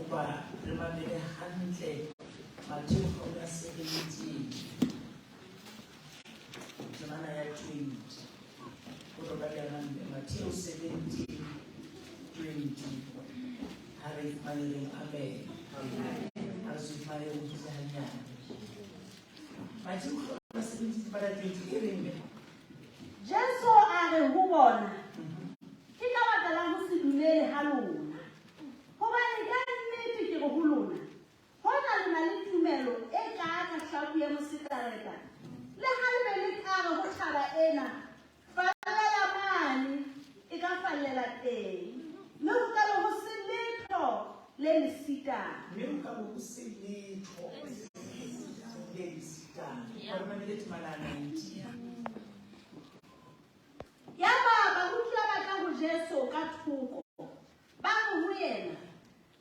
kopa re mamele hantle Matthew 17 temana ya 20 go robala Matthew 17 20 ha re ifaneleng amen ha re ifaneleng go tsanyana Matthew 17 para 20 e reng Jesu a re ho bona ke ka baka la ho se dumele ha lona hobane ka nnete ke go lona hona le na le tumelo e ka hlapi ya mositareta le ha le be le kare ho thaba ena fallela mane e ka fallela teng le ho ka ho se letho le lesitana mme o ka bo o se letho le lesitana ba mamele temana 19 ya baba ho tla batla ho Jesu ka thoko ba ho yena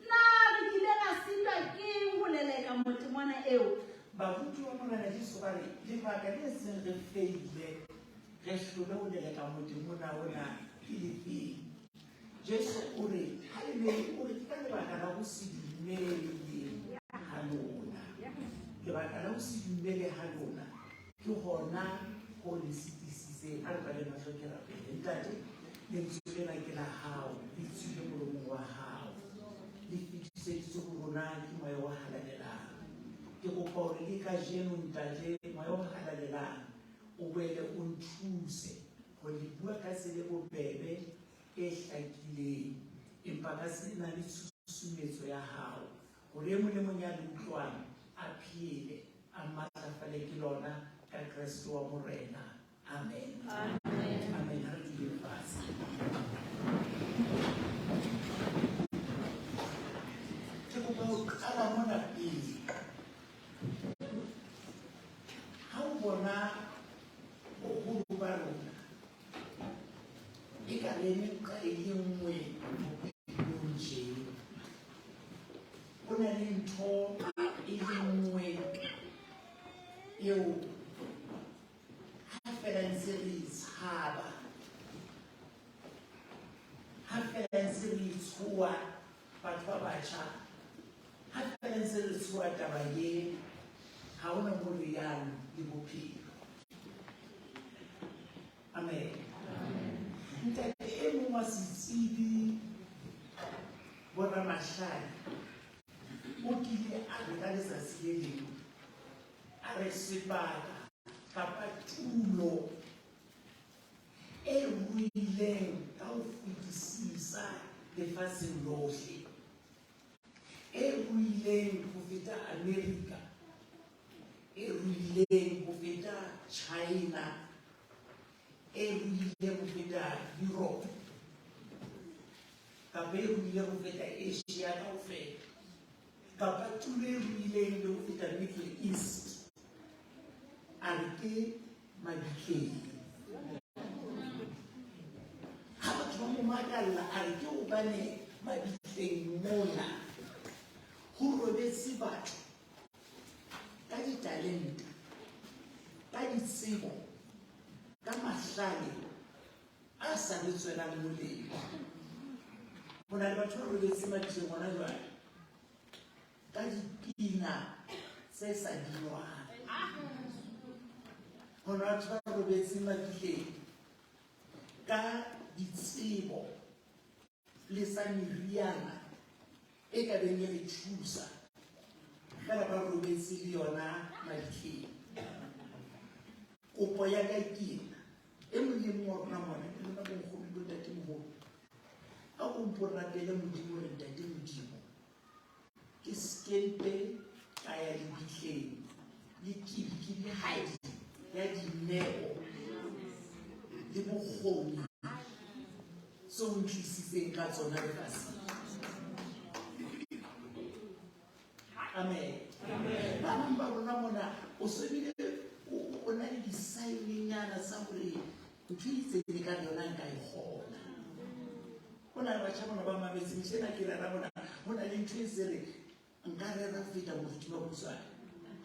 na re dile ga sitwa ke ho leleka motemana eo ba futhi wa mona Jesu ba re le ba ka le seng re feile re hlole ho leleka motemana ona ile pele Jesu o re ha le ne o re ka le baka la ho se dumele ha lona ke baka la ho se dumele ha lona ke hona ho le sitisise a re ba le mahlokela pele ntate le tswela ke la hao le tswile molomo wa hao le fitiseditse ho rona ke moya wa halalelang ke kopa hore le ka jeno ntate moya wa halalelang o boele o nthuse ho le bua ka tsela e bobebe e hlakileng empa ka se na le tshusumetso ya hao hore mo le mong ya le utlwang a phele a matlafale ke lona ka Kristo wa morena amen amen amen ha re dule fatshe ke kopa ho qala mona pele ha o bona boholo ba rona e ka rene ka e le nngwe bophelong tje ho na le ntho e le nngwe eo ha fela ntse re tshaba ha fela ntse re tshoha batho ba batjha ha fela ntse re tshoha taba ye ha hona mo re yang le bophelo amen ntate e mong wa setsibi boramahlale o kile a re ka letsatsi le leng a re sebaka kapa tulo e ruileng ka ho fetisisa lefatsheng lohle e ruileng ho feta America e ruileng ho feta China e ruileng ho feta Europe kapa e ruileng ho feta Asia kaofela kapa tulo e ruileng le ho feta Middle East a re ke mabitleng ha batho ba mo makalla a re ke hobane mabitleng mona ho robetse batho ka ditalente ka ditsebo ka mahlale a sa le tswelang molemo ho na le batho ba robetse mabitleng hona jwale ka dipina tse sa dinwang ho na le batho ba robetse mabitleng ka ditsebo le sa meriana e ka beng e re thusa fela ba robetse le yona mabitleng kopo ya ka kena e mong le mong wa rona mona ke lona bonkgono bo ntatemoholo a ko mpo rapele modimo re ntate modimo ke skempe ka ya lebitleng le kibikibi haedi ya dineo le bokgoni tseo ntlisitseng ka tsona lefatsheng amen ba bang ba rona mona o sebile o na le disaenenyana tsa hore ntho itseng ka yona nka e kgona ho na le batjha bona ba mametse mehlena ke rera bona ho na le ntho e se re nka rera ho feta moruti wa Botswana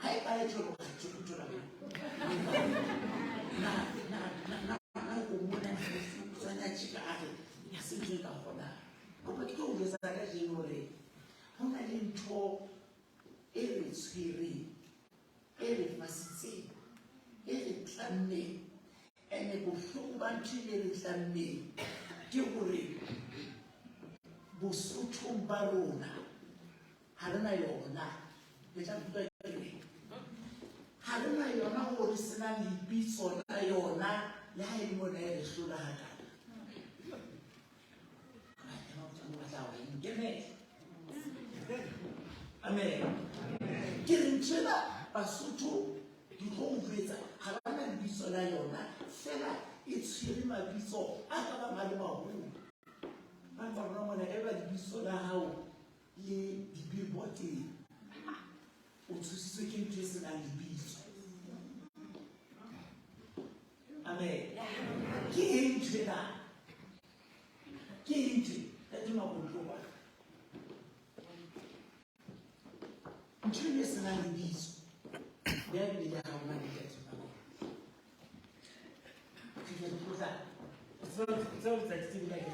ha e ka etlo go tshotla na go mona tsana tshika a re ya se ntho ka gona go ke go letsa ka jeno re ho na le ntho e re tshwereng, e re fasitseng, e re tlammeng, ene bohloko ba ntho e re tlammeng ke hore Bosothong ba rona ha re na yona. Le tla buka ke ha re na yona hore se na lebitso la yona le ha e le mona e re hlola hakana. Amen. Ke re ntjela Basotho di tlo utlwetsa ha ba na lebitso la yona, fela e tshwere mabitso a ka bang a le maholo. Ba rona mona e ba lebitso la hao le di-billboard-eng, o tshositswe ke ntho e senang lebitso. Amen. Ke eng tjena? Ke eng tjena? Ntho e senang lebitso ya bile ya hao ba le ka tsona. Ke tla tlotla tseo tsa tsebile ke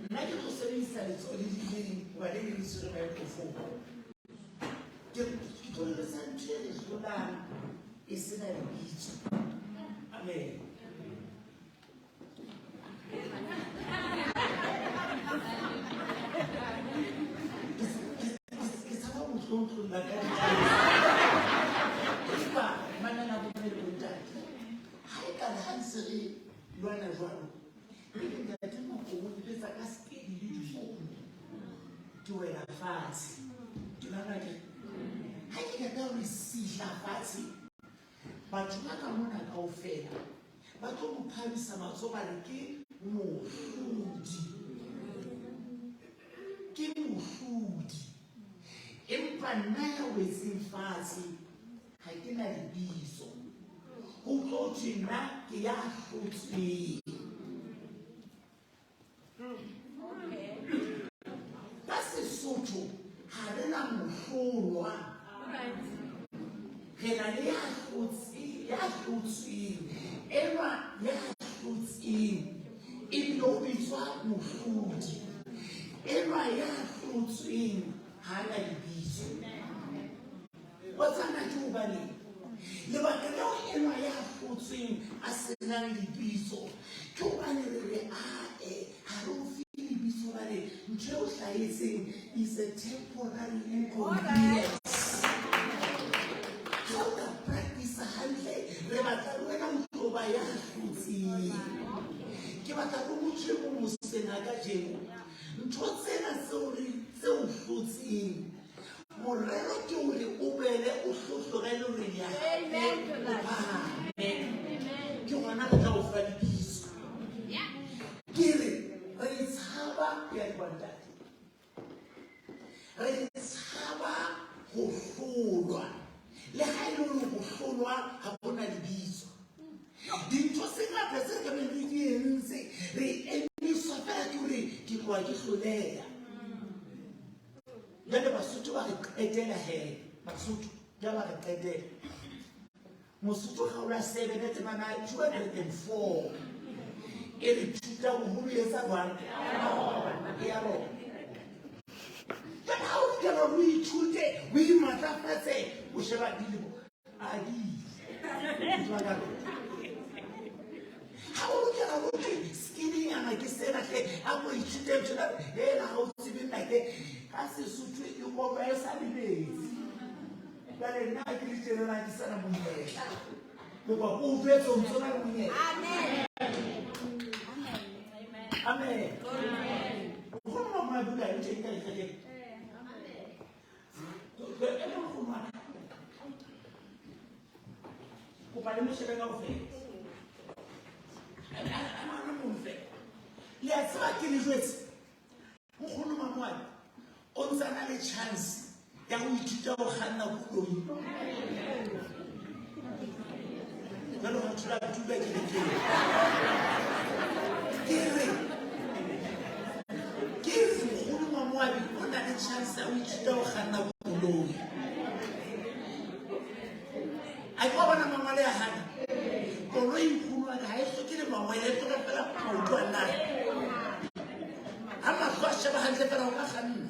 nna ke go sebedisa letso le dileng wa le le tsere ba e fofa. Ke tlo le sa ntse le hlolang e sena lebitso. Amen. Batho ba ka mona kaofela ba tlo mo phamisa matsoho ba re ke mohlodi. Ke mohlodi. Empa nna ya wetseng fatshe ha ke na lebitso. Ho tlo thwe nna ke ya hlotsweng. Ka Sesotho ha re na mohlolwa. Re na le ya hlotsweng. Enwa ya hlotsweng ebile o bitswa mohlodi. Enwa ya hlotsweng ha na lebitso. Wa tsana ke hobane lebaka leo enwa ya hlotsweng a senang lebitso ke hobane re re ae ha re o fi lebitso ba re ntho eo hlahetseng is a temporary inconvenience. Re batla le wena motho ba ya hlotseng. Ke batla le motho mo mo sena ka jeno ntho tsena tseo hlotseng. Morero ke hore o bele o hlohlogele hore ya ke gona re tla o fa lebitso. Ke re re tshaba ya dibantate, re tshaba ho hlolwa. Le ha e le hore ho hlolwa ha bona lebitso. Dintho tse ngata tse re ka beng re di entse re emiswa fela ke hore ke tloha ke hloleha. Jwale Basotho ba re qetela hee. Basotho ja ba re qetela. Mosotho ga o la 7 at mana 204 e re thuta ho buletsa jwang ya rona. Jwale ha o fihlela o ithute o imatlafatse o sheba dilemo a di ha o lokela ho skinning yana ke sena hle a mo ithute tjena hela ha o tsebe nna ke ha Sesotho e go ba sa lebetse. Jwale nna ke le tjena ke sana monyetla go ba o utlwetse o ntse na le monyetla. Amen. Amen. Go nna mo bula e tjena ke ke Kupale mshebe kaofela. Ana montle. Le a tseba ke le jwetse. Nkgono mamwane o ntse na le chance ya go ithuta go kganna koloi. Jalo ga tshula tuba ke le ke nkgono mamwane o na le chance ya go ithuta go kganna koloi. I go on a mamale had koloi nkgono ga e hloke le mangwele e tloga fela maoto a nna. Ha hantle fela o ka kganna.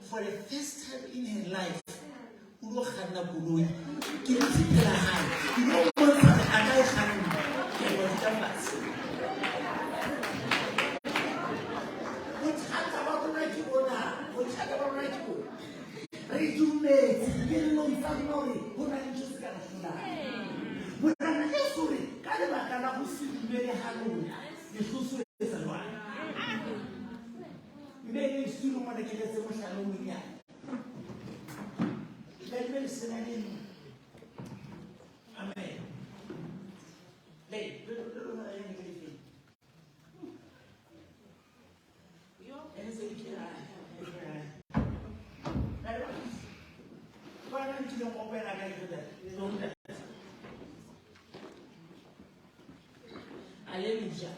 For the first time in her life, ulo khanna koloi ke tsipela hae ke no bona ana e khanna ke go tsa fase bothata ba bona ke bona bothata ba bona ke bona re dumetse ke no ntsa nore bona le tshotse ka rona bona ke sore ka le baka la go se dumele ha lona le tsoso e sa lwana mbele stulo mo ke letse mo hlalong ya Amen. Hallelujah.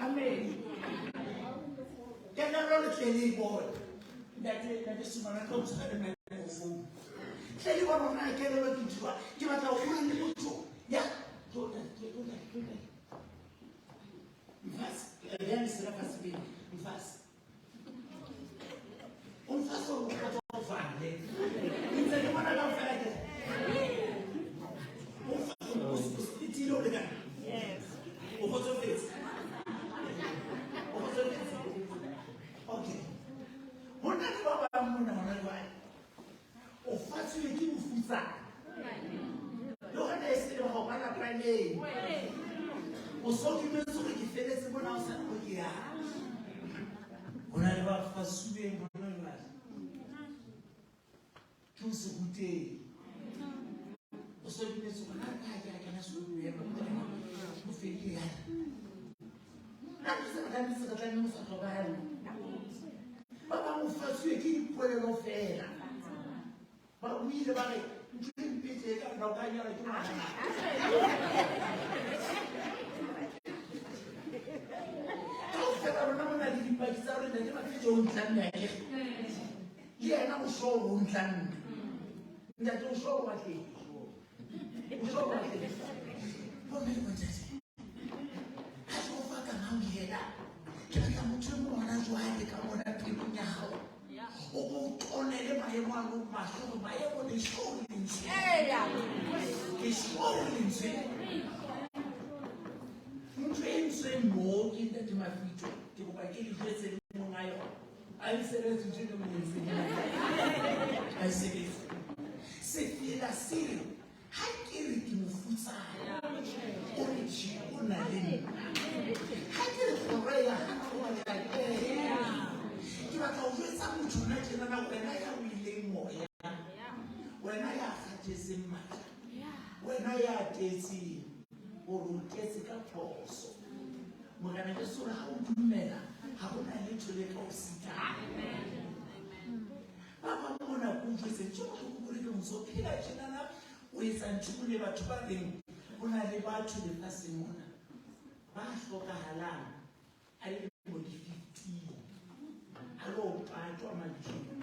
Amen. Can I roll a clearly board? That is someone comes to the microphone. Tell you what I can look into. Give us a woman to do. Yeah, do that. Fast. Then it's not fast to be fast. On fast or what of fun? It's a one of the yes. Okay. Mona ni baba mona wanae. Ofatu yeki mfuza. Yohana esile ho bana prime. Osoki meso ke felese bona o sa kokia. Ona le ba fasube mona ni. Tout se goûter. Osoki meso kana ka na su ye mo. Mo feli ya. Papa mon frère qui pourrait le faire. Bah oui, je vais une petite dans la gagne avec moi. Quand c'est pas vraiment la vie pas qui ça aurait été ma fille au plan. Il y a un show au plan. Il y a un show à qui. Show à qui. Bon mais bon c'est. Kila mtu mwanajua hadi kama unapiga hao. Ukonele maemo yangu mashuhuri maemo ni shughuli nzima. Ni shughuli nzima. Mpenzi mo kinda tumaficho. Tukubakili pesa ni ngayo. Aiselezi njini mwenzi. Aiselezi. Sefila siri. Hakiri kimufuta. Onichi unalini. Hakiri kureya kiba ka ujwetsa motho na tjena na wena ya wile moya wena ya khathetse mmatla wena ya tetse o rutetse ka phoso mogana ke sura ha o dumela ha bona le tshole ka o sita baba mona ku ujwetse tshoko ku bule ke mso phila tjena na o etsa ntho le batho ba reng bona le batho le fase mona ba hlokahalang a le mo di 15 alo patwa madimo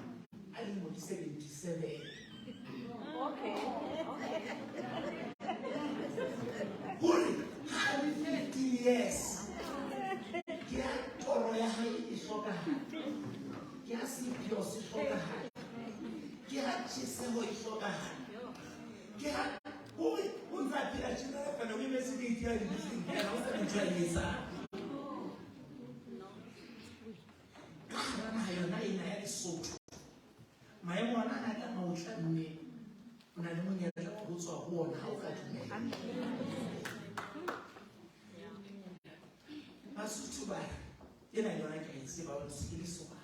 a le mo di 77 okay hore ha le 50 years ke a toro ya hae e hlokahala ke a sepio se hlokahala ke a tjheseho e hlokahala ke a hore o ntsa phela tjena fela o ime se di dia di tsela o sa ntse a etsa yona ina ya Lesotho maemo ana a ka mautla mme ona le monyetla go tswa go ona ha o ka dumela Basotho ba ena yona ke itse ba o se ke soba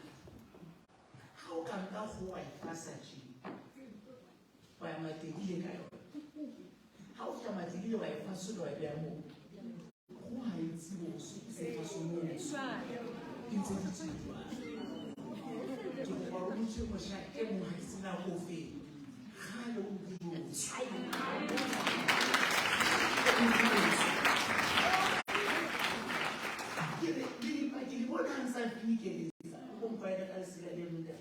ha o ka nka go wa ifasaji wa ya mategile ka yona ha o ka mategile wa fasolo wa bea mo go ha itse mo se fasolo le intse ditwa ke go ba o ntse mo sha ke mo ha sina go fe ga le o go ke bona sa fikelisa go mphaela ka sila le muda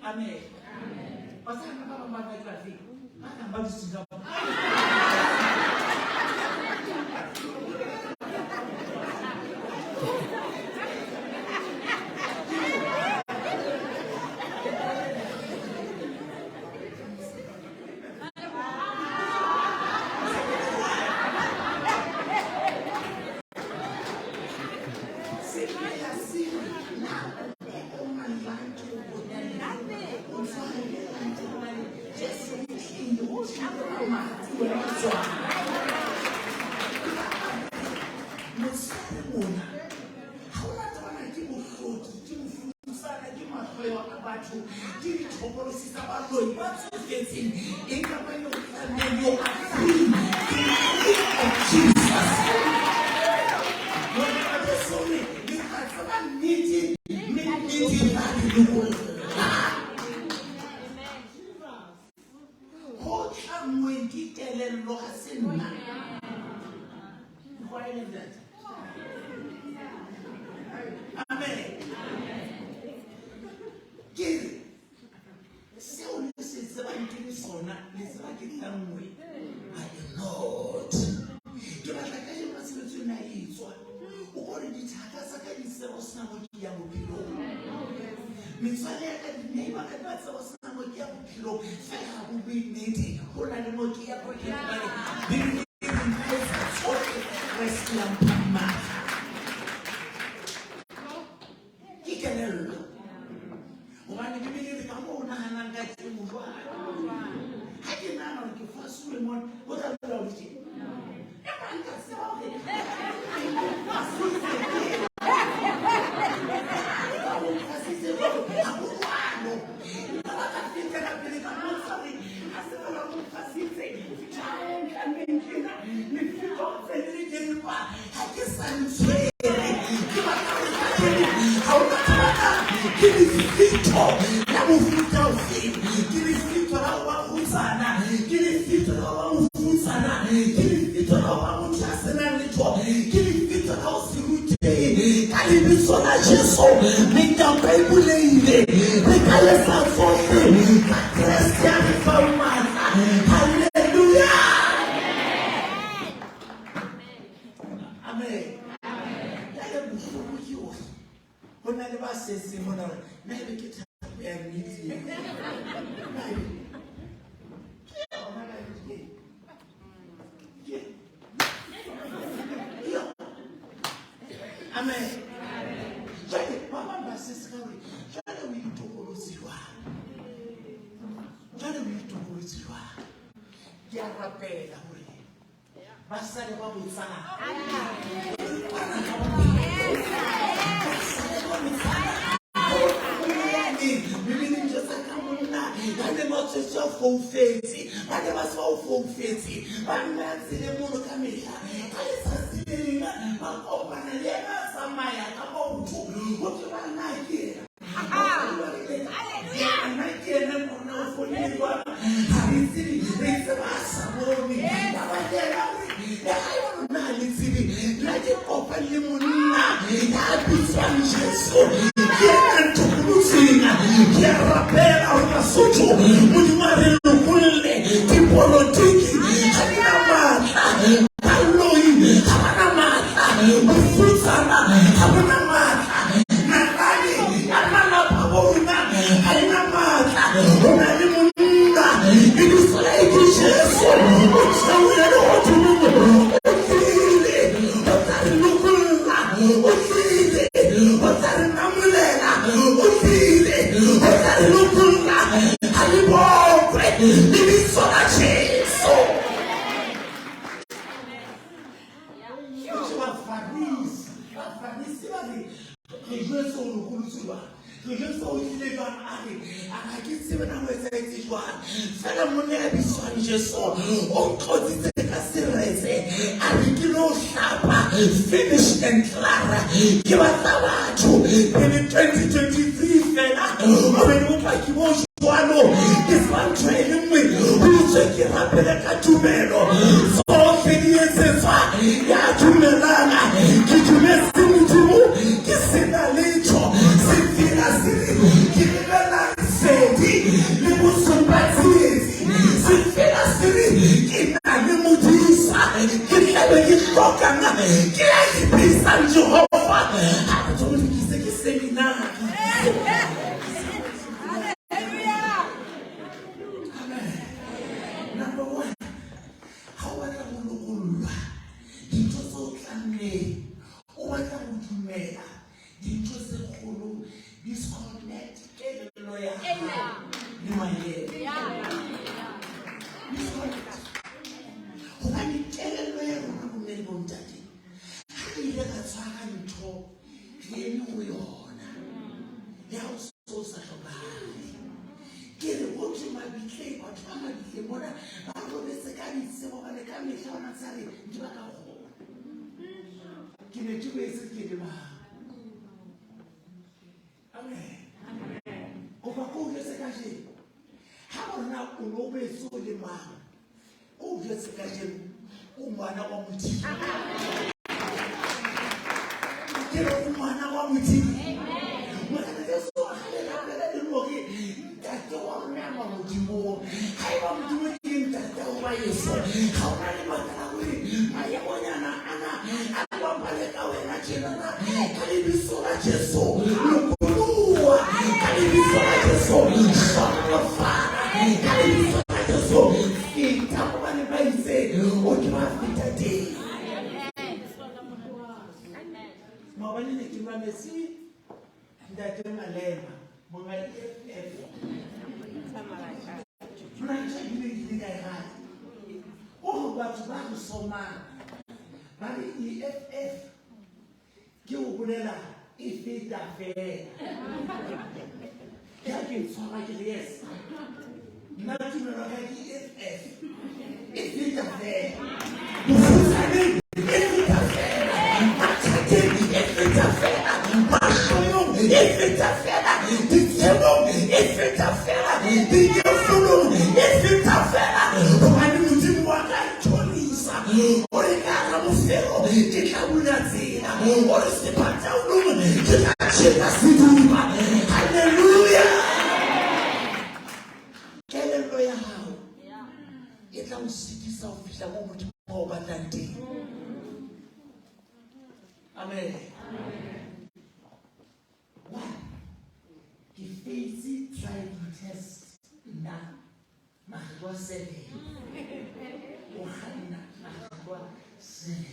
Amen. Pasal apa mama lagi? Mana baju sudah? It is jouer sur le coup de soir. Je sens aussi les femmes arrivent. Qui se met dans le service joie. Fais la monnaie à bisous. Je sens. On continue de casser les avec l'eau chapa. Finish and clara. Qui va savoir tout. Et le 2023 fait là. On va nous pas qui vont jouer l'eau. Qui sont training me. Pour ceux qui rappellent qu'à tout mène. Sans finir ce soir. Il y a tout le lama. Qui tu mets si tu qui s'est dans les gens. C'est qui révèle la série, les mots sont bâtis. C'est fait la série qui n'a le mot dit ça, qui révèle les chocs, qui a dit ça, je revois. Ah, tu me dis qui c'est qui séminaire. Alléluia. Amen. Number one, how are you? It was all clammy. What are you made? It was a whole disconnect. Hallelujah. Amen. Disconnect. When you tell a lawyer, you will never daddy. How do you let a child talk? Clean we on. They are so such a bad. Get a watch in my betray, but I'm a demona. I don't know the guy is so and the camera shall not say, you are home. Give it 2 days to get him out. Amen. Overcome the second. How now will always so the man? Oh, the second. Oh, man, I want to teach. Get off, man, I want to teach. When I just saw I don't know that the one man will do more. I want to do it in that way. How many months I want Anna. I want my leg away. Can it be so much so? If it's affair, yes, nothing if it's affair, if it's affair, hallelujah. Hallelujah. It's our city selfish. I want to more than day. Amen. One, the faith tried to test that Makutsoane said.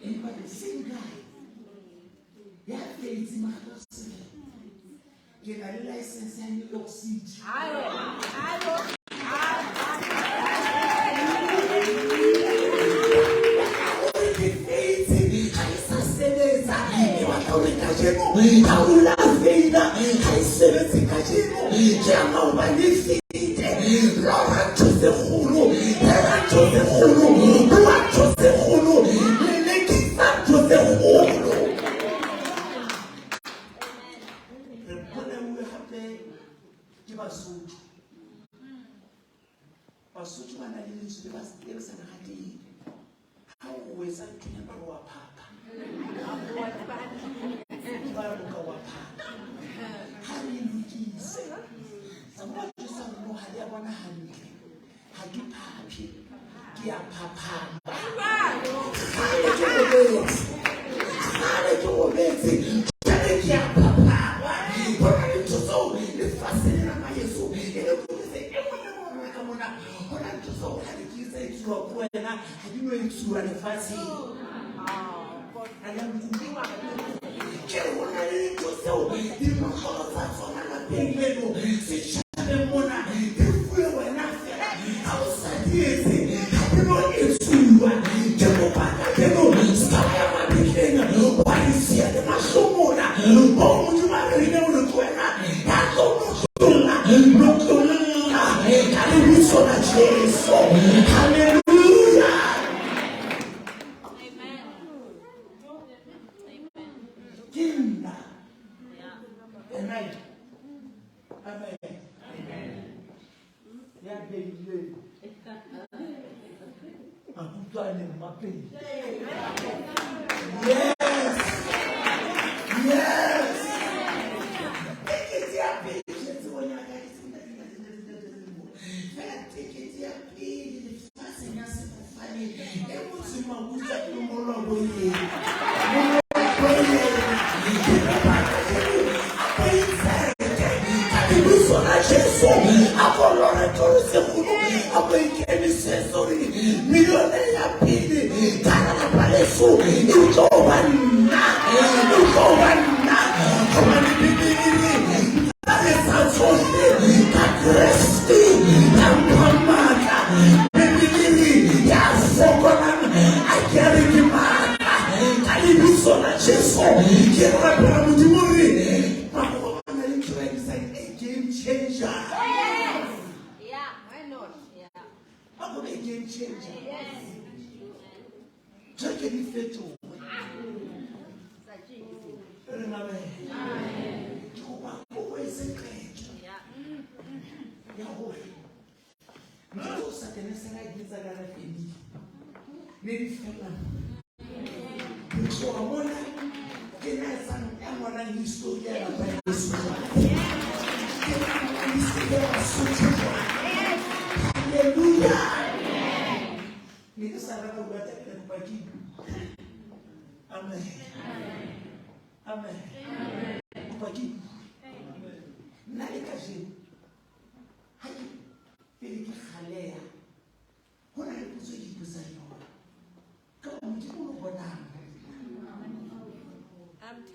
Anybody, the same guy. Yeah, faith in Makutsoane. Get a license and New York City. I Jesu. Hallelujah. Kinda. Amen. Amen. Yeah, baby. Makutsoane Title. Yes. Yes. Take it here, patience. When you take it here, please. Passing us for funny. Everything Makutsoane no more going. Game changer. Yes. Yeah, why not? Yeah. How about a game changer? Yes. Check any fatal. Remember. Always secret. Yeah. Yahweh. Mtu satenesa giza gana fini. Maybe fella. So I wonder, can I find a historia about this? Hallelujah. Amen. Amen. Nalikaje. Haki. Peliki khalea. Hona ikuzo yikuzayo. Kama mjibu mbona.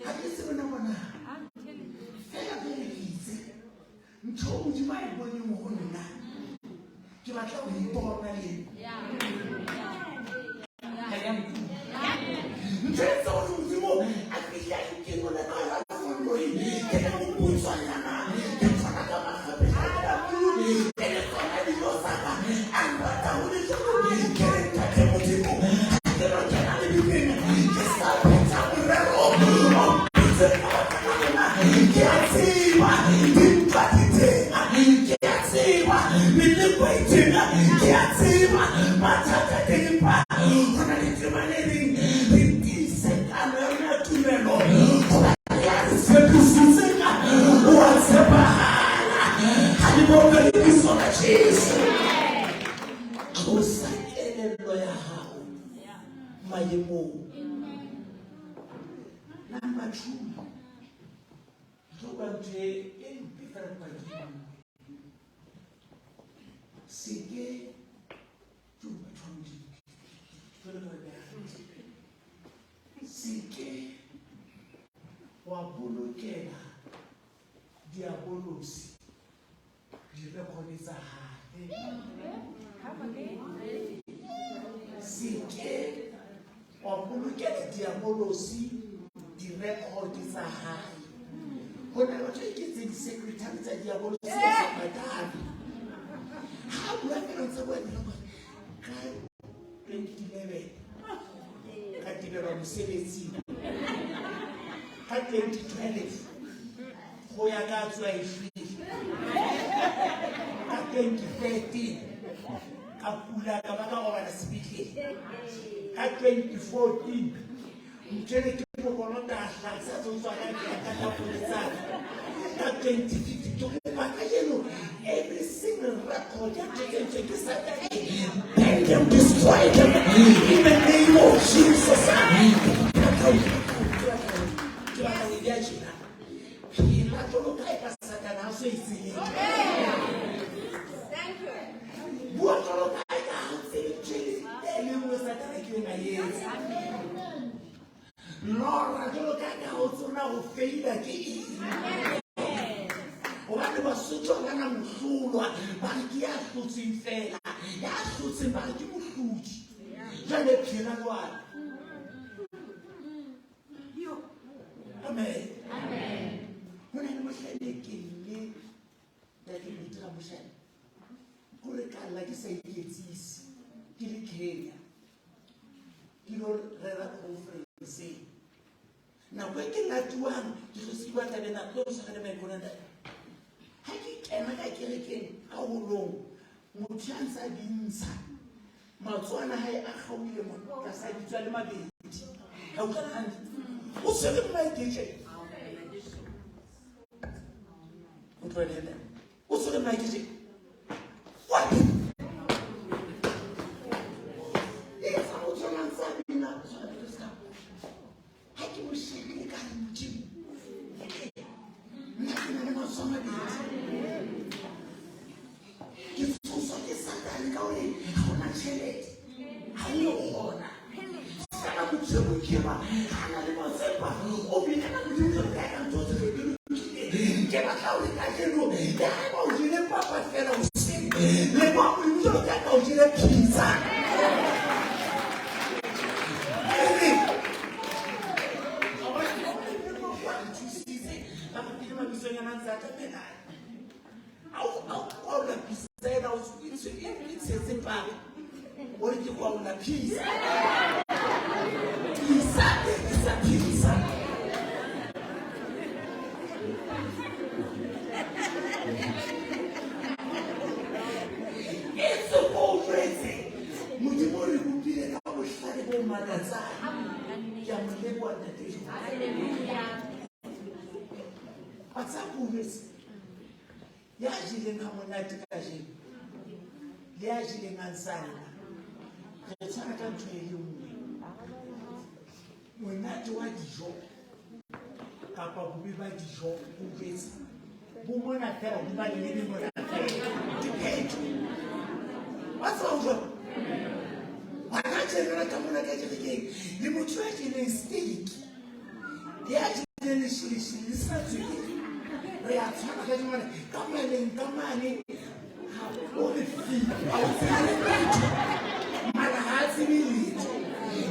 Haki sema mbona. Fela peliki. Mcho mjibu mbona muhona. Kibatla uyibona le. Number 2, Sike wabulukela diabolosi direkodisa Sike wabulukela diabolosi direkodisa hai. Hona lo tsheketse di secretary tsa diabolosi tsa madami. Ha bua ka tsa bona ka 2011 ka tibelo mosebetsi ka 2012 go ya ka tswa ka 2013 ka pula ka ba ka go bana sepitlele ka 2014 mtshele ke go bona ta hlakisa tswa ka polisa ka 2015 to ba ka yeno every single record ya ke Saturday and them destroy them in the name of Jesus. Lord, I don't also now fail again. Obane basotho ba na mohlolwa ba ke ya hlotseng fela ya hlotseng ba ke mohlodi jale phela lwana. Amen. Amen. Hona le mohlale ke le da ke dira mohlale gore ka la ke sa iketsise ke le Kenya ke lo rera conference nako e ke latuang ke go se batla le nako o sa le mai bona da ha ke kena ka kerekeng ka holong motho a ntse a dintsha Makutsoane hae a gauile mo ka sa ditswa le mabedi ha o kana hantle o se le mai DJ o tlolela o se le mai DJ what esa o tsona ntsa bina tsona le ska ha ke o shekile ka ntsi nna ke na le matswana di ke tsosa ke satane ka ore ga ona tšhelete ga e gona kana motšhebo ke ba ga na le matsepa o bile ka modimo ka ka ntse tse di ke batla o ka jeno ka ba o dile papa fela o se le ba o dile ka o dile pizza ya jileng ga monate ka jeno le ya jileng a nsana re tshwana ka ntho e le nngwe monate wa dijo kapa bobe ba dijo bo jetse bo mona fela di ba le mona fela diphetho wa tsao jwa wana tshena ka mona ka jerekeng le motho ya jeleng steak le ya jeleng leshilishili le sa tswile re a tshwana ka dimane ka maleng ka mane o le fila a o tsale letho mala ha a tsebe letho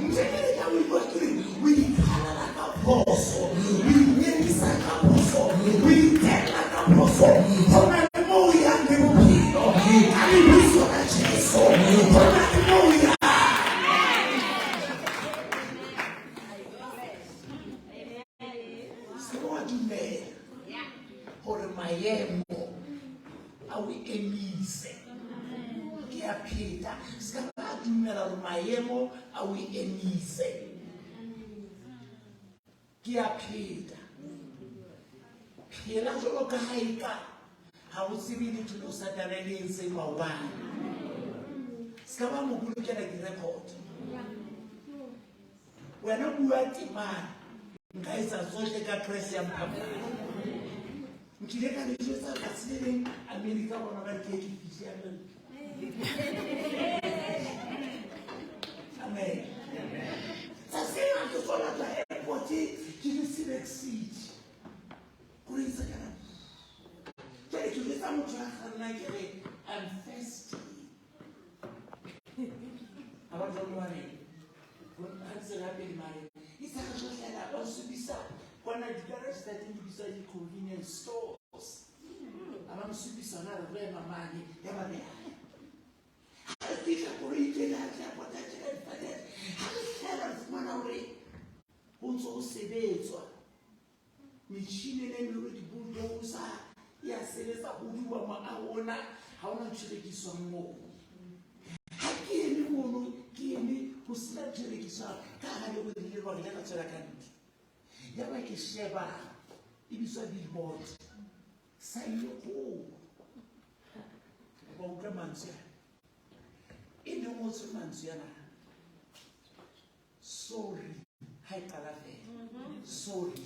ntsekele ka o ikwa kere o ikhalala ka phoso o inyemisa ka phoso o itela ka phoso go na le mo o yang le bophelo ka lebiso la Jesu go na le mo o yang se wa dumela gore maemo a o emise ke a pheta se ka ba dumela gore maemo a o emise ke a pheta phela jalo ka haika ha o tsebe letho le o sa taneleng se maobane se ka ba mo bolokela di-record wena bua temane nka etsa tsohle ka press ya mphaphane nkile ka le jwetsa ka tseleng Amerika bona ba ke fihle ya mme amen sa sena ke sola tla airport ke le select seat go itse kana ke ke le tsa motho a gana ke re I'm thirsty aba jolwane go ntse ga pele mare isa ka tsohlela ba subisa kwana di-garage tsa teng di bisa di-convenience stores aba mosubisa na re rema mane ya ba beha ha re fihla koloi tjena ha tla pota tjena dipatete ha re fela re fumana hore ho ntso ho sebetswa metjhini e leng hore di-bulldozer ya sebetsa ho duwa mo a ona ha ona tshebediswang moo ha ke ene mono ke ene ho sena tshebediswa ka hare ho dile ba re ka tsela ka ntle ya ba ke sheba e biswa billboard sa ile go ba utlwa mantswe e ne mo se mantswe yana sorry ha e qala fela sorry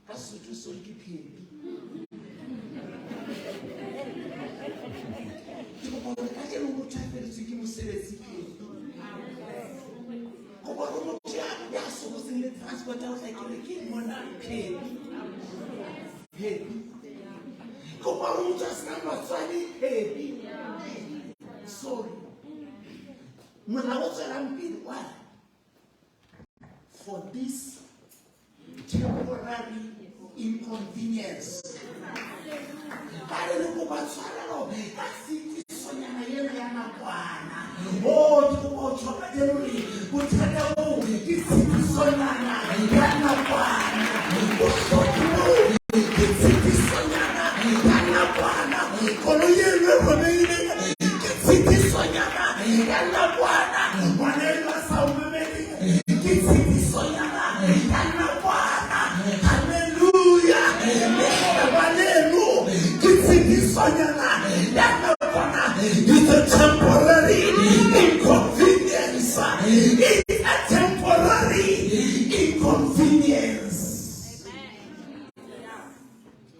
ka Sotho sorry ke phedi ke go bona ka ke mo tshwafeletse ke mosebetsi phedi go bona mo ya so go seng le transport a o tla ke mona phedi go bona mo tsa sna matswani phedi sorry mona o tsela mpidi wa for this temporary inconvenience. Pare le go ba tshwarelo ka siti sonya na yena ya nakwana. Oh, tuko choka jeruri. Utata wo kisisonyana ya nakwana. Usotu kisisonyana ya nakwana. Kono yele wamene kisisonyana ya nakwana. Wanela saumemeni kisisonyana ya nakwana. Hallelujah. Wanelu kisisonyana ya nakwana. It's a temporary inconvenience. It's a temporary inconvenience.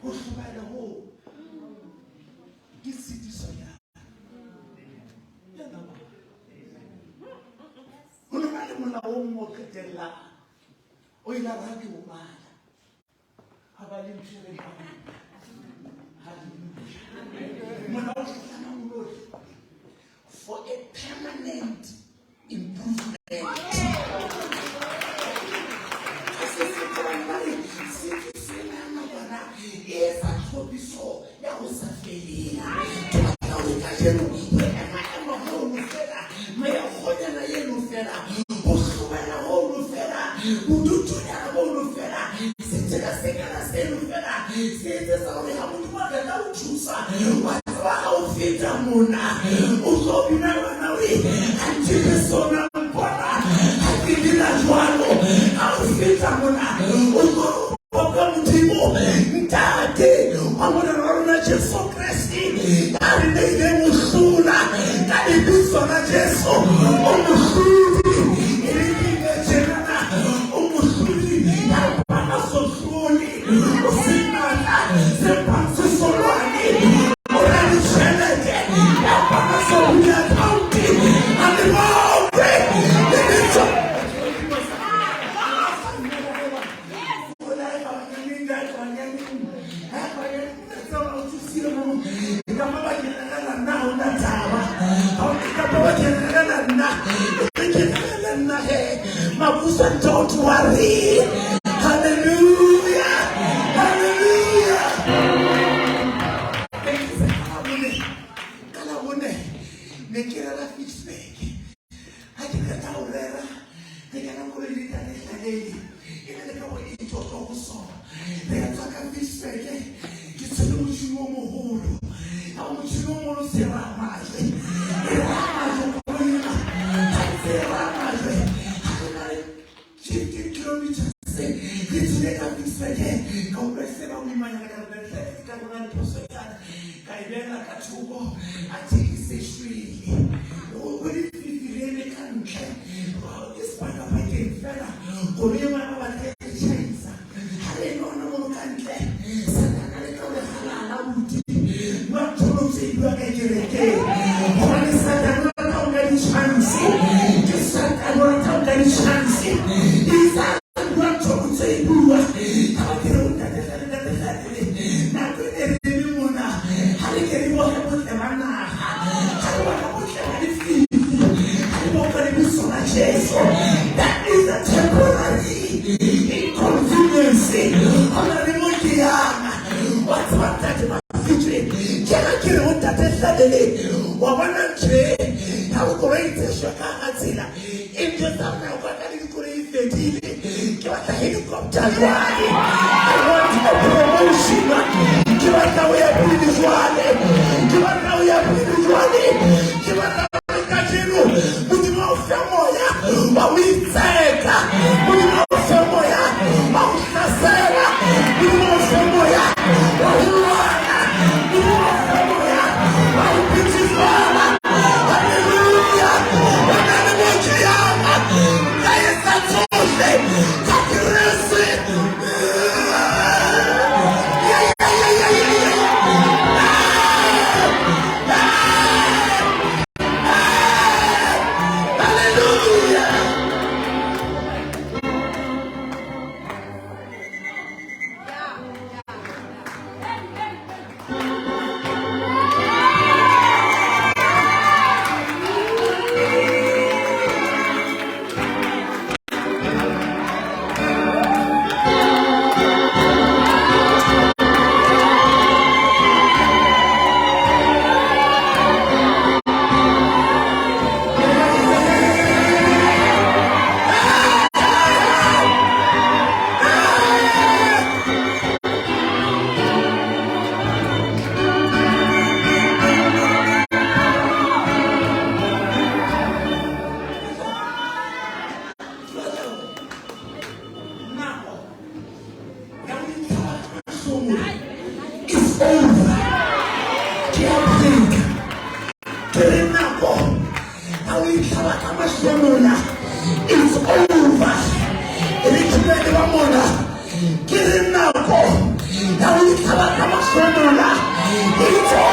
What's the matter? It's a soya. Una mala mula umo ketela. Oila raki umala. Habari mshire kama. For a permanent improvement. Don't worry. Hallelujah. Hallelujah. That is a temporary inconvenience. What's what that victory? Can I get what that is suddenly? One how great is your Kahatzilla? In just now, what are you going to do? Give us a helicopter. I want a promotion. Give us how we are British one. Give us how we are British one. Give us how we are Kajinu. Put him off Samoya. But we take. Put him off Samoya. Mount Nasera. Put him off Samoya. Wahuana. Put him off Samoya. Mount British one. Hallelujah. It's over.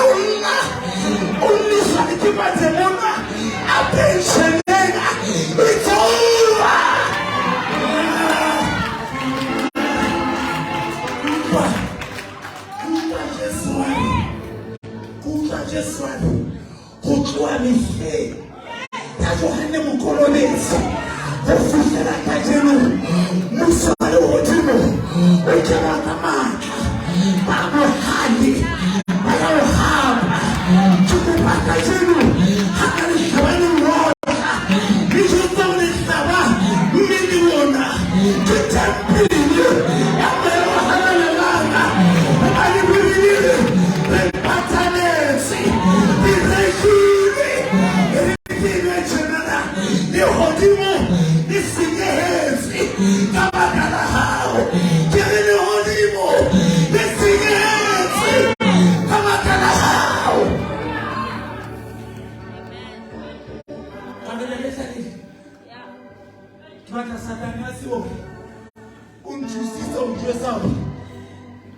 It's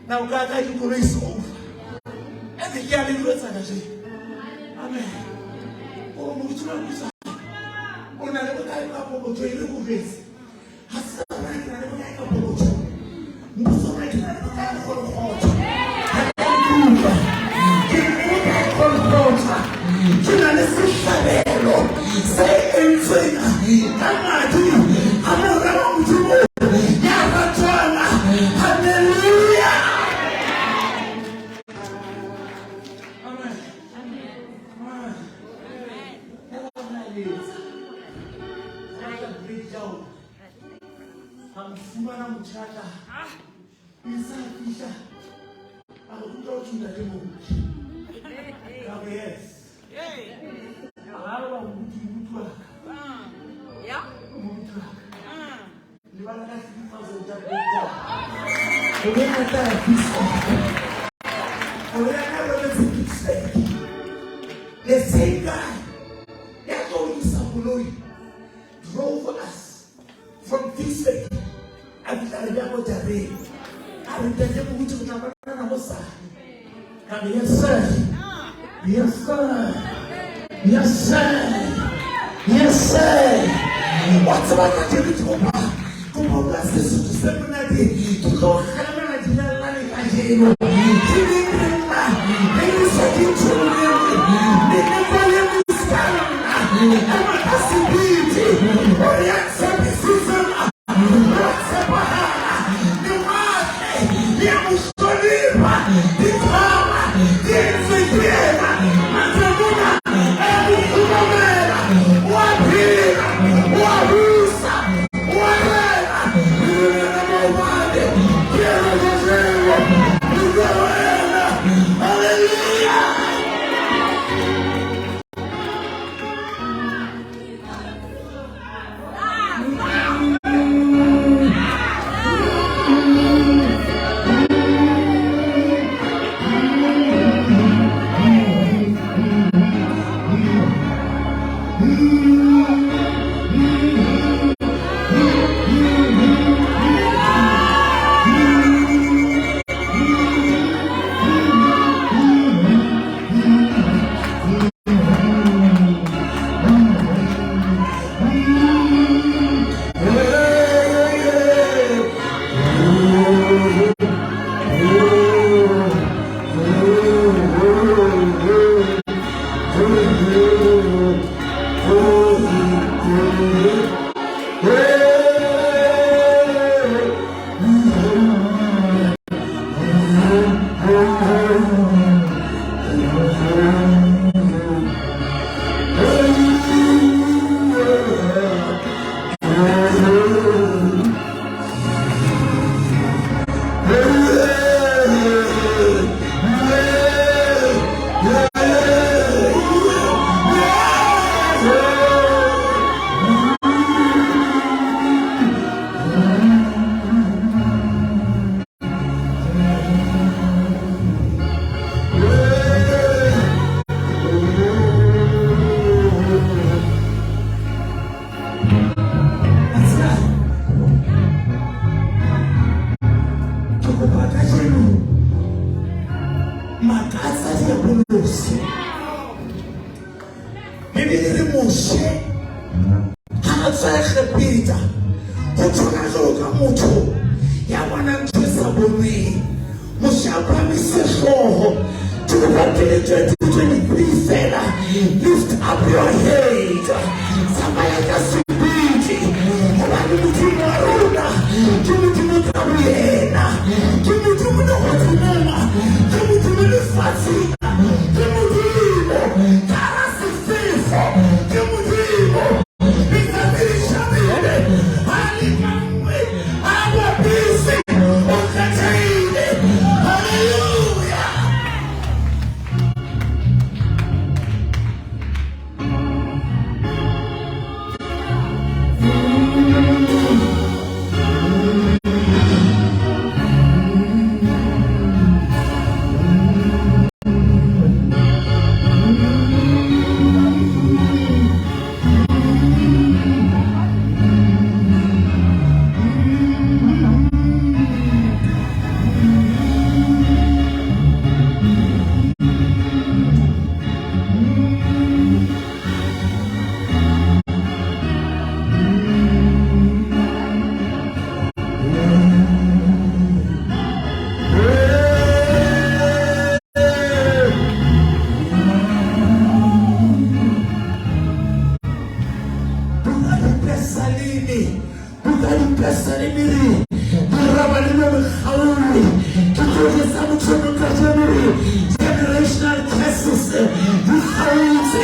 now God, I you grace over. Every year you will say, Amen. Oh, Makutsoane. Oh, na never die up to you grace. Hasa na never die up to you. Makutsoane never die for the heart. Hallelujah. Say anything. I'm not doing. I'm not around you. Amfumana mutata isafisha akutotunda lemuntu yes aba ukuthi umuntu ya umuntu libala ka 5000 dollars ubeka ta pisa the same guy that told Sabuloi drove us from this way. Yes, sir. Yes, sir. Yes, sir. Yes, sir. What's about that? makatsa di bolose bibele re Moshe ha tsaya khapita go tsona ka motho ya bona ntse bone Moshe a promise hloho to the 2023 fella. Lift up your head. Somebody just speak. Obani mutima runa. Tumutumu kabuyena. Tumutumu no hotunema. Tumutumu no fati. Tumutumu. Karasi fifo. Tumutumu. Bisabiri shabire. Alikamwe. Awa bisi. Okataine. Hallelujah. Generational curses, How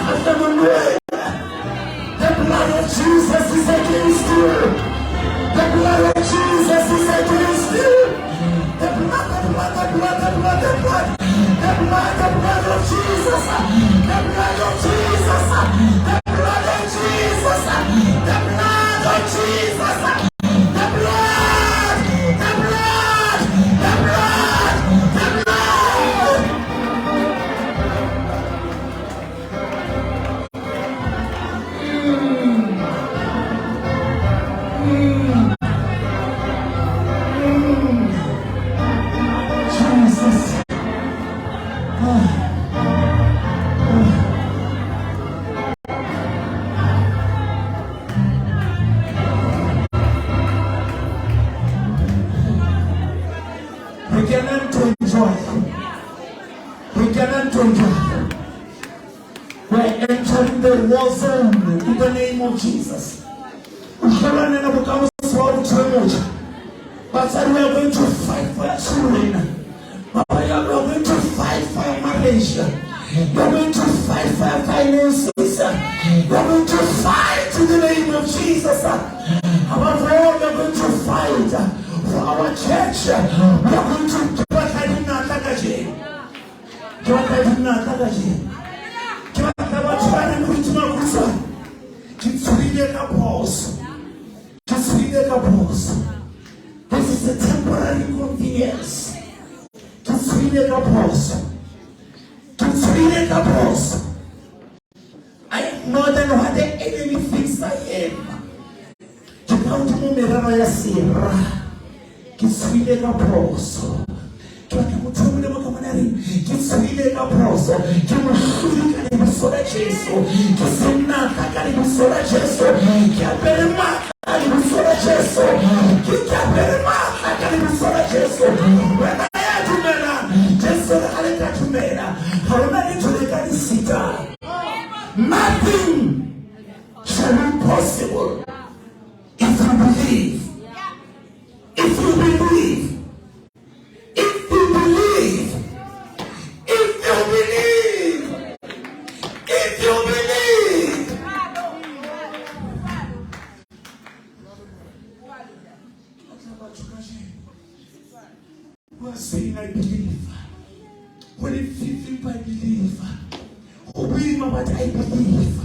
The blood of Jesus is against you. The blood of Jesus is against you. The blood of Jesus. The blood of Jesus. The blood of Jesus. The blood of Jesus. The blood. The blood. The blood. The blood. Jesus. We cannot enjoy. We cannot enjoy. We're entering the war zone in the name of Jesus. But we are going to fight for our children. We are going to fight for our marriage. We are going to fight for our finances. We are going to fight in the name of Jesus. Above all, we are going to fight for our church. We are going to this is a temporary inconvenience. I am more than what the enemy thinks I am. Nothing shall be possible if you believe. If you believe. If you believe. If you believe. If you believe. We are saying, I believe. When it feels I believe. Obey what I believe.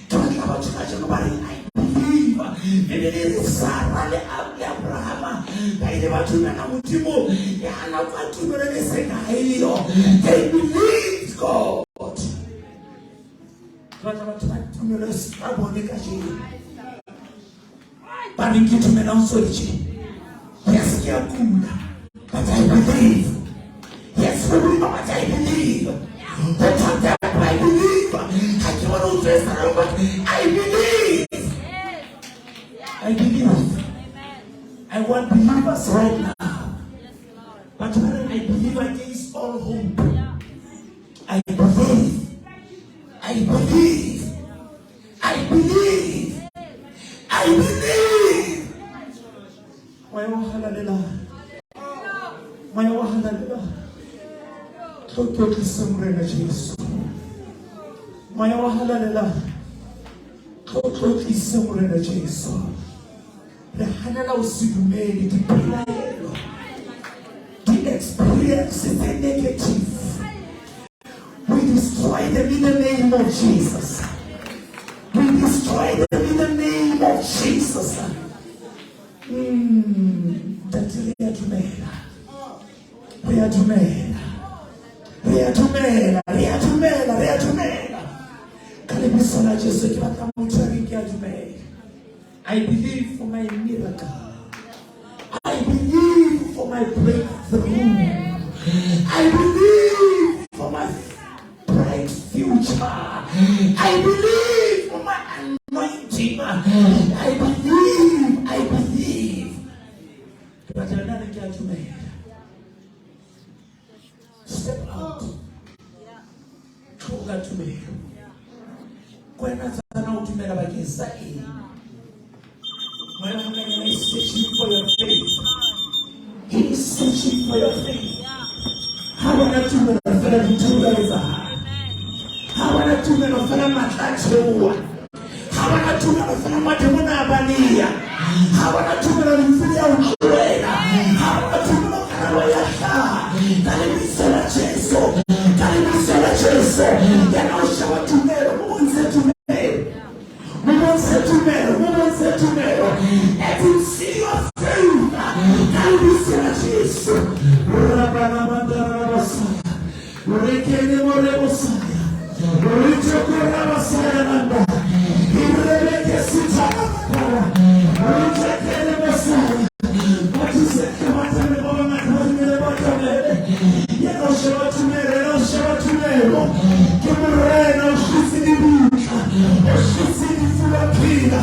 Talk about I believe. It is Sarah, Abraham. I never do not Mutimo. They believe God. But I believe. Yes, what I believe. But I believe. I cannot dress around, but I believe. I believe. I want believers right now. But when I believe against all hope, I believe. I believe. I believe. I believe. My wahala. My wahala. Totally somewhere Jesus. My wahala. Totally somewhere Jesus. The hanala usibumeli dipilelo. The experience is a negative. We destroy them in the name of Jesus. We destroy them in the name of Jesus. That's Riatumela. I believe for my miracle. I believe for my breakthrough. I believe for my bright future. I believe for my anointing. I believe. But another judgment. Step out. Talk to me. When I out to me about his side. When I'm searching for your faith. He is searching for your faith. How about you when I feel like you Hawana tumelo fela matlatshoa. Hawana tumelo fela matemona abania. Hawana tumelo mfili ukwela. Hawana tumelo karawa ya shaa. Kalibisela Jesu. Kalibisela Jesu. Yanaosha watumelo. Mumunze tumelo. Mumunze tumelo. Mumunze tumelo. Let him see your faith. Kalibisela Jesu. Rabana mandara basaya. Rekene more basaya. Urichokora basaya nanda. Ireleke sitana mandara. Urichokere basaya. Watuseke matane baba matane batane. Yanoshe watumere, yanoshe watumero. Kimurena ushisi nibuka. Ushisi nifulapira.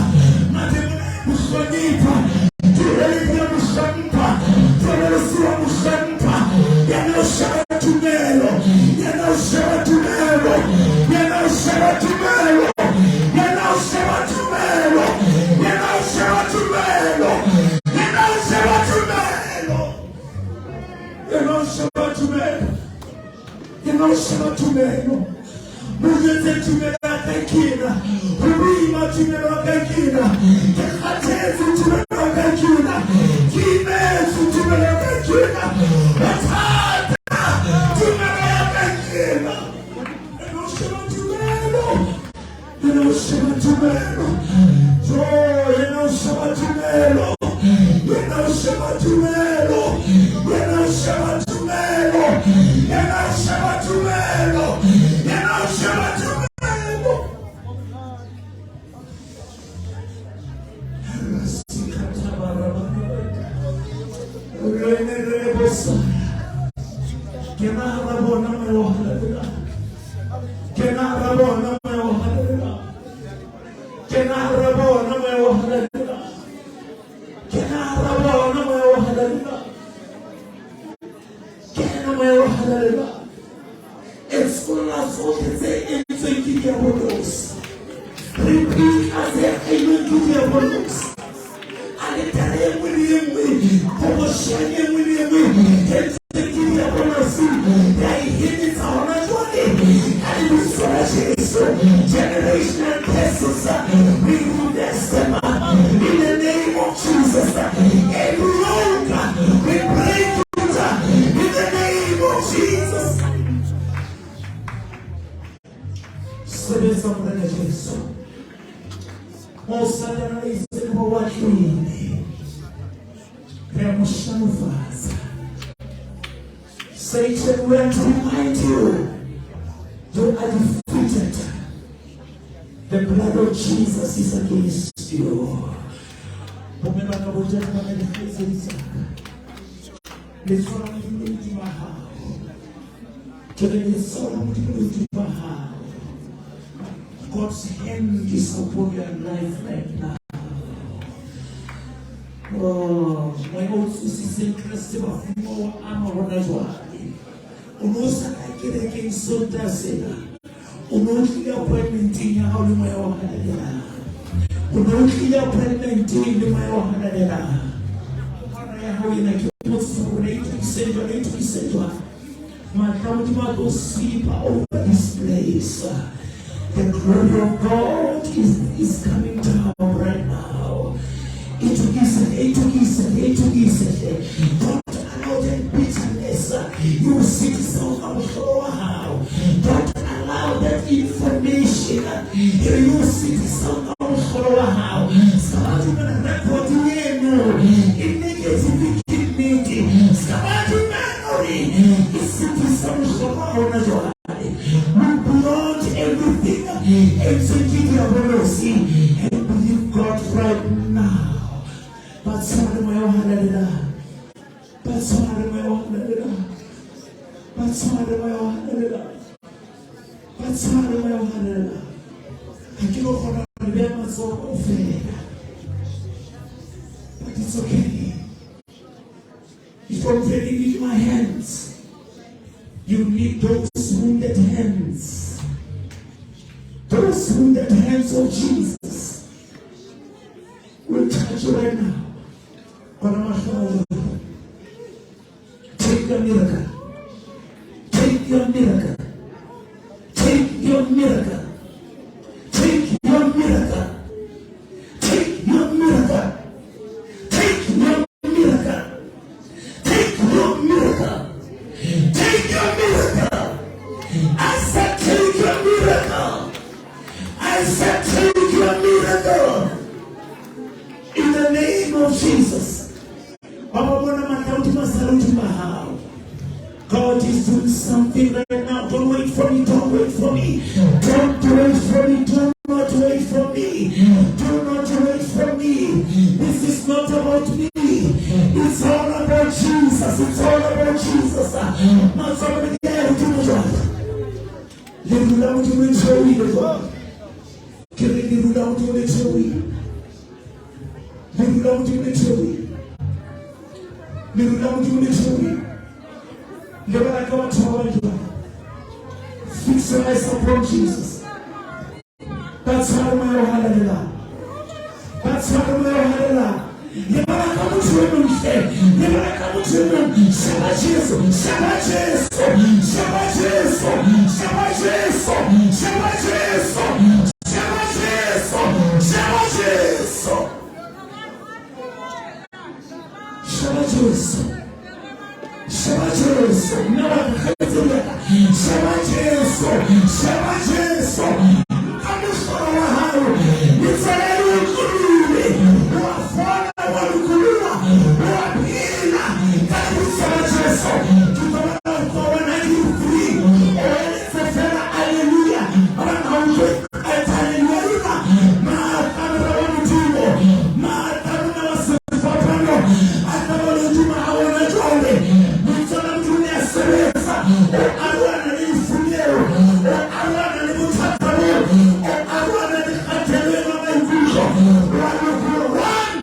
Matemune mushonipa. Kirelike mushampa. Kirelisiwa mushampa. Yanoshe watumero. Yanoshe watumero. Yanoshe watumero. Yanoshe watumero. Yanoshe watumero. Yanoshe watumero. Yanoshe watumero. Yanoshe watumero. Mujeze tumero akakina. Urima tumero akakina. Kekatezi tumero akakina. Kimezu tumero akakina. Batata tumero akakina. Yanoshe watumero. Yanoshe watumero. Yanoshe watumero. Yanoshe watumero. Yanoshe watumero. Yanoshe watumero. Yanoshe watumero. Rasikata barabara. Renere bosa. Kenara bona mewahala. Kenara bona mewahala. Kenara bona mewahala. Kenara bona mewahala. Kenara mewahala. It's full of what is it into your bonus. Repeat as a amen to your bonus. And it can William, William, generational curses, we release them in the name of Jesus. Every yoke, we break it in the name of Jesus. Service of the Jesus. Most suddenly, it's what you need. Satan will remind you, you are defeated. The blood of Jesus is against you. God's hand is upon your life right now. Oh, my old sister is interested in more armor as well. Unosa kile kinsuta sena. Unokia appointment in your house my ohadela. Unokia appointment in my ohadela. How you like to send you. My county will sweep over this place. The glory of God is coming down right now. It don't allow that bitterness. You sit so how. Don't allow that information. You sit so how. Somebody gonna record you in negativity. Somebody memory. It's so how. Beyond everything, execute your mercy and believe God right now. But sorry, my ohadela. But sorry, my ohadela. But sorry, my ohadela. But sorry, my ohadela. I cannot remember so often. But it's okay. If I'm feeling in my hands, you need those wounded hands. Those wounded hands of Jesus will touch you right now. Take your miracle. Take your miracle. Take your miracle. the name of Jesus. God is doing something right now. Don't wait for me. Don't wait for me. Don't wait for me. Do not wait for me. Do not wait for me. This is not about me. It's all about Jesus. It's all about Jesus. Not somebody there who do not want. Live without you in joy, the God. Live without you in joy. Live without you in joy. Live without you in joy. Fix your eyes upon Jesus. That's how my hallelujah. That's how my hallelujah. Never come to him instead. Never come to him. Shabbat Jesus. Shabbat Jesus. Shabbat Jesus. Shabbat Jesus. Shabbat Jesus. Shabbat Jesus. Shabbat Jesus. Shabbat Jesus. Shabbat Jesus, Shabbat Jesus, Shabbat Jesus. Come for it's a little good. Wafana walukulula, wapina. Come Shabbat Jesus. Tukawa 93. Sefera hallelujah. Hallelujah. Maakana wanutumo. Maakana wasifapano. Atabalujuma hawana jole. Run!